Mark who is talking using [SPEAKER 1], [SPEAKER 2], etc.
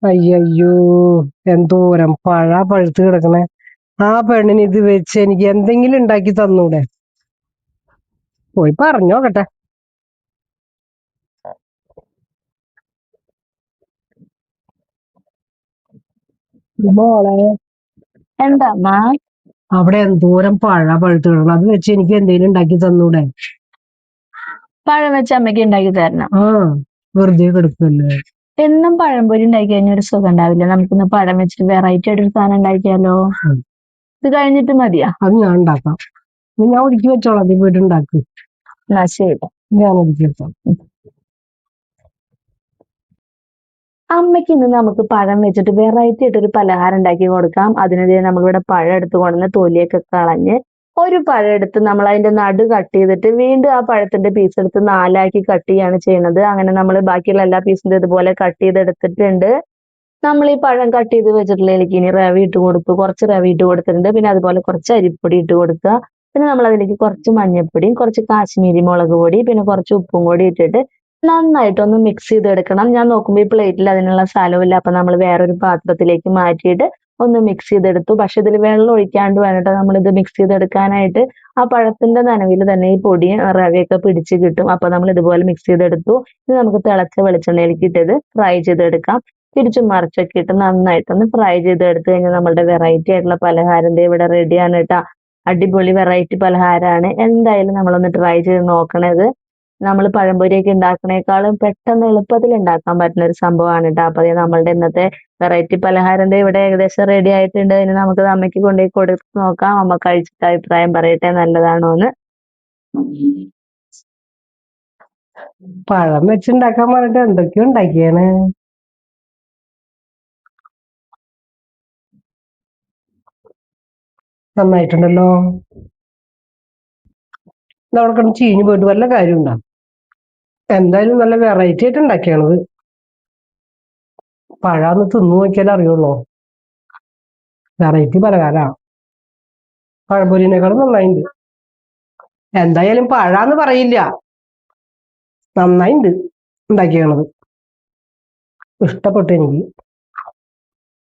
[SPEAKER 1] അയ്യോ, എന്തോരം പഴുത്ത് കിടക്കണേ. ആ പെണ്ണിന് ഇത് വെച്ച് എനിക്ക് എന്തെങ്കിലും ഉണ്ടാക്കി തന്നൂടെ? പോയി പറഞ്ഞോക്കട്ടെ. മോളെ,
[SPEAKER 2] എന്താ അമ്മ?
[SPEAKER 1] അവിടെ എന്തോരം പഴുത്ത് കിടക്കണം. അത് വെച്ച് എനിക്ക് എന്തെങ്കിലും ഉണ്ടാക്കി തന്നൂടെ?
[SPEAKER 2] പഴം വെച്ച് അമ്മയ്ക്ക് ഉണ്ടാക്കി തരണം.
[SPEAKER 1] ആ, വെറുതെ കിടക്കല്ലേ.
[SPEAKER 2] എന്നും പഴംപൊരി ഉണ്ടാക്കി കഴിഞ്ഞാൽ ഒരു സുഖം ഉണ്ടാവില്ല. നമുക്കിന്ന് പഴം വെച്ചിട്ട് വെറൈറ്റി ആയിട്ട് ഒരു സാധനം ഉണ്ടാക്കിയാലോ? ഇത് കഴിഞ്ഞിട്ട് മതിയാ?
[SPEAKER 1] അത് ഞാൻ ഉണ്ടാക്കാം. ഞാൻ ഒതുക്കി വെച്ചോളാം. നീ പോയിട്ട് ഉണ്ടാക്ക്.
[SPEAKER 2] എന്നാ ശരി,
[SPEAKER 1] ഞാൻ ഒതുക്കി വെച്ചോളാം.
[SPEAKER 2] അമ്മയ്ക്ക് ഇന്ന് നമുക്ക് പഴം വെച്ചിട്ട് വെറൈറ്റി ആയിട്ട് ഒരു പലഹാരം ഉണ്ടാക്കി കൊടുക്കാം. അതിനെതിരെ നമ്മളിവിടെ പഴം എടുത്ത് കൊണ്ടുവന്ന് തൊലിയൊക്കെ കളഞ്ഞ് ഒരു പഴം എടുത്ത് നമ്മൾ അതിന്റെ നടു കട്ട് ചെയ്തിട്ട് വീണ്ടും ആ പഴത്തിന്റെ പീസ് എടുത്ത് 4 കട്ട് ചെയ്യാണ് ചെയ്യുന്നത്. അങ്ങനെ നമ്മൾ ബാക്കിയുള്ള എല്ലാ പീസിന്റെ ഇതുപോലെ കട്ട് ചെയ്തെടുത്തിട്ടുണ്ട്. നമ്മൾ ഈ പഴം കട്ട് ചെയ്ത് വെച്ചിട്ടുള്ളതിലേക്ക് ഇനി റവ ഇട്ട് കൊടുത്തു, കുറച്ച് റവ ഇട്ട് കൊടുത്തിട്ടുണ്ട്. പിന്നെ അതുപോലെ കുറച്ച് അരിപ്പൊടി ഇട്ട് കൊടുക്കുക. പിന്നെ നമ്മൾ അതിലേക്ക് കുറച്ച് മഞ്ഞൾപ്പൊടിയും കുറച്ച് കാശ്മീരി മുളക് പൊടി പിന്നെ കുറച്ച് ഉപ്പും കൂടി ഇട്ടിട്ട് നന്നായിട്ടൊന്ന് മിക്സ് ചെയ്തെടുക്കണം. ഞാൻ നോക്കുമ്പോൾ ഈ പ്ലേറ്റിൽ അതിനുള്ള സ്ഥലമില്ല. അപ്പൊ നമ്മൾ വേറൊരു പാത്രത്തിലേക്ക് മാറ്റിയിട്ട് ഒന്ന് മിക്സ് ചെയ്തെടുത്തു. പക്ഷെ ഇതിൽ വെള്ളം ഒഴിക്കാണ്ട് വേണ്ടിട്ട് നമ്മൾ ഇത് മിക്സ് ചെയ്തെടുക്കാനായിട്ട്. ആ പഴത്തിന്റെ നനവിൽ തന്നെ ഈ പൊടിയും റവയൊക്കെ പിടിച്ച് കിട്ടും. അപ്പൊ നമ്മൾ ഇതുപോലെ മിക്സ് ചെയ്തെടുത്തു. ഇത് നമുക്ക് തിളച്ച വെളിച്ചെണ്ണയിലേക്ക് ഇട്ടത് ഫ്രൈ ചെയ്തെടുക്കാം. തിരിച്ചും മറിച്ചൊക്കെ ഇട്ട് നന്നായിട്ടൊന്ന് ഫ്രൈ ചെയ്തെടുത്തു കഴിഞ്ഞാൽ നമ്മളുടെ വെറൈറ്റി ആയിട്ടുള്ള പലഹാരം ഇവിടെ റെഡിയാണ് കേട്ടോ. അടിപൊളി വെറൈറ്റി പലഹാരമാണ്. എന്തായാലും നമ്മളൊന്ന് ട്രൈ ചെയ്ത് നോക്കണത്. നമ്മൾ പഴംപൊരിയൊക്കെ ഉണ്ടാക്കണേക്കാളും പെട്ടെന്ന് എളുപ്പത്തിൽ ഉണ്ടാക്കാൻ പറ്റുന്ന ഒരു സംഭവമാണ് കേട്ടോ. അപ്പൊ നമ്മളുടെ ഇന്നത്തെ വെറൈറ്റി പലഹാരം ഇവിടെ ഏകദേശം റെഡി ആയിട്ടുണ്ട്. ഇനി നമുക്ക് അമ്മയ്ക്ക് കൊണ്ടുപോയി കൊടുത്ത് നോക്കാം. അമ്മ കഴിച്ചിട്ട് അഭിപ്രായം പറയട്ടെ നല്ലതാണോന്ന്.
[SPEAKER 1] പഴം വെച്ചുണ്ടാക്കാൻ പറഞ്ഞിട്ട് എന്തൊക്കെയോ ഉണ്ടാക്കിയാണ്. നന്നായിട്ടുണ്ടല്ലോ. അവിടെ കിടന്ന് ചീഞ്ഞു പോയിട്ട് വല്ല കാര്യമുണ്ടോ? എന്തായാലും നല്ല വെറൈറ്റി ആയിട്ട് ഉണ്ടാക്കിയാണത്. പഴാന്ന് തിന്നു നോക്കിയാലേ അറിയുള്ളൂ. വെറൈറ്റി പലഹാരമാണ്. പഴംപൊരിനേക്കാളും നന്നായിണ്ട്. എന്തായാലും പഴാന്ന് പറയില്ല, നന്നായിണ്ട് ഉണ്ടാക്കിയാണത്. ഇഷ്ടപ്പെട്ടു എനിക്ക്.